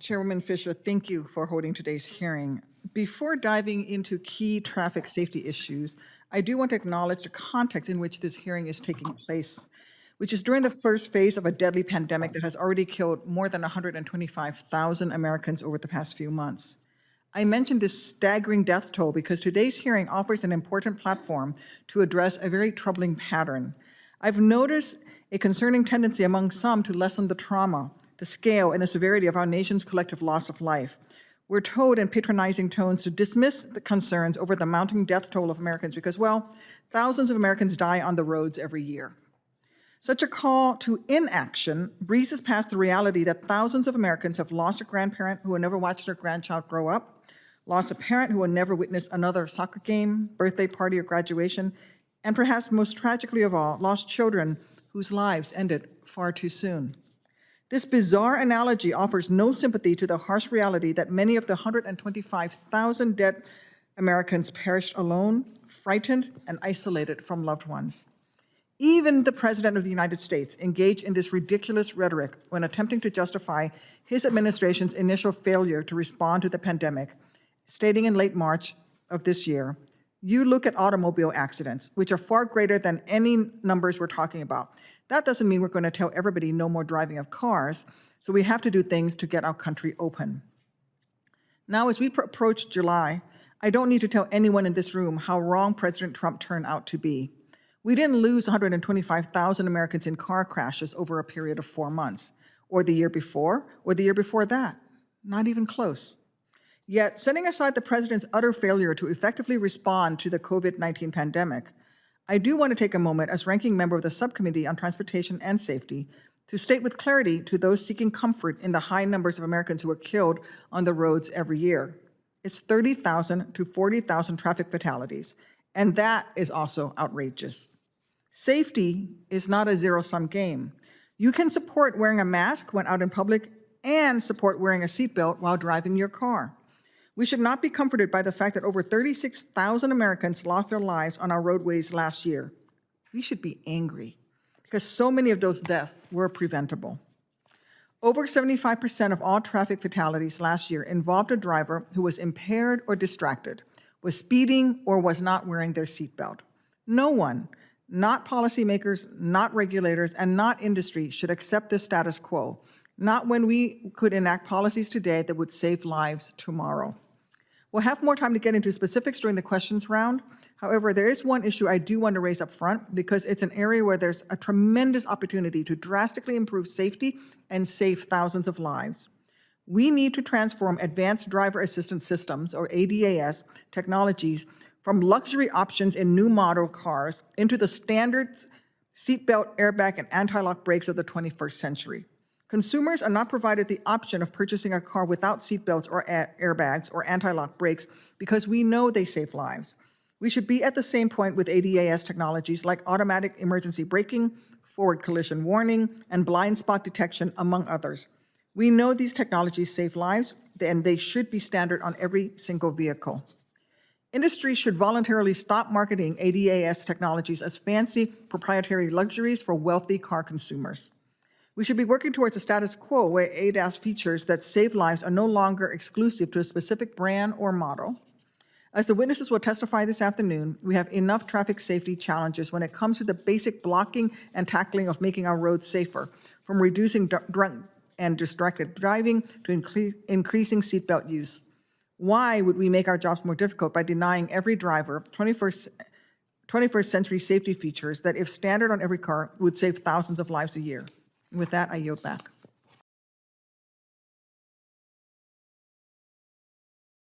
Chairwoman Fisher, thank you for holding today's hearing. Before diving into key traffic safety issues, I do want to acknowledge the context in which this hearing is taking place, which is during the first phase of a deadly pandemic that has already killed more than 125,000 Americans over the past few months. I mentioned this staggering death toll because today's hearing offers an important platform to address a very troubling pattern. I've noticed a concerning tendency among some to lessen the trauma, the scale, and the severity of our nation's collective loss of life. We're told in patronizing tones to dismiss the concerns over the mounting death toll of Americans because, well, thousands of Americans die on the roads every year. Such a call to inaction breezes past the reality that thousands of Americans have lost a grandparent who will never watch their grandchild grow up, lost a parent who will never witness another soccer game, birthday party, or graduation, and perhaps most tragically of all, lost children whose lives ended far too soon. This bizarre analogy offers no sympathy to the harsh reality that many of the 125,000 dead Americans perished alone, frightened, and isolated from loved ones. Even the President of the United States engaged in this ridiculous rhetoric when attempting to justify his administration's initial failure to respond to the pandemic, stating in late March of this year, "You look at automobile accidents, which are far greater than any numbers we're talking about. That doesn't mean we're going to tell everybody no more driving of cars, so we have to do things to get our country open." Now, as we approach July, I don't need to tell anyone in this room how wrong President Trump turned out to be. We didn't lose 125,000 Americans in car crashes over a period of 4 months, or the year before, or the year before that. Not even close. Yet, setting aside the president's utter failure to effectively respond to the COVID-19 pandemic, I do want to take a moment as ranking member of the Subcommittee on Transportation and Safety to state with clarity to those seeking comfort in the high numbers of Americans who are killed on the roads every year. It's 30,000 to 40,000 traffic fatalities, and that is also outrageous. Safety is not a zero-sum game. You can support wearing a mask when out in public and support wearing a seatbelt while driving your car. We should not be comforted by the fact that over 36,000 Americans lost their lives on our roadways last year. We should be angry because so many of those deaths were preventable. Over 75% of all traffic fatalities last year involved a driver who was impaired or distracted, was speeding, or was not wearing their seatbelt. No one, not policymakers, not regulators, and not industry, should accept this status quo, not when we could enact policies today that would save lives tomorrow. We'll have more time to get into specifics during the questions round. However, there is one issue I do want to raise up front because it's an area where there's a tremendous opportunity to drastically improve safety and save thousands of lives. We need to transform advanced driver assistance systems, or ADAS, technologies from luxury options in new model cars into the standard seatbelt, airbag, and anti-lock brakes of the 21st century. Consumers are not provided the option of purchasing a car without seatbelts or airbags or anti-lock brakes because we know they save lives. We should be at the same point with ADAS technologies like automatic emergency braking, forward collision warning, and blind spot detection, among others. We know these technologies save lives, and they should be standard on every single vehicle. Industry should voluntarily stop marketing ADAS technologies as fancy proprietary luxuries for wealthy car consumers. We should be working towards a status quo where ADAS features that save lives are no longer exclusive to a specific brand or model. As the witnesses will testify this afternoon, we have enough traffic safety challenges when it comes to the basic blocking and tackling of making our roads safer, from reducing drunk and distracted driving to increasing seatbelt use. Why would we make our jobs more difficult by denying every driver 21st century safety features that, if standard on every car, would save thousands of lives a year? And with that, I yield back.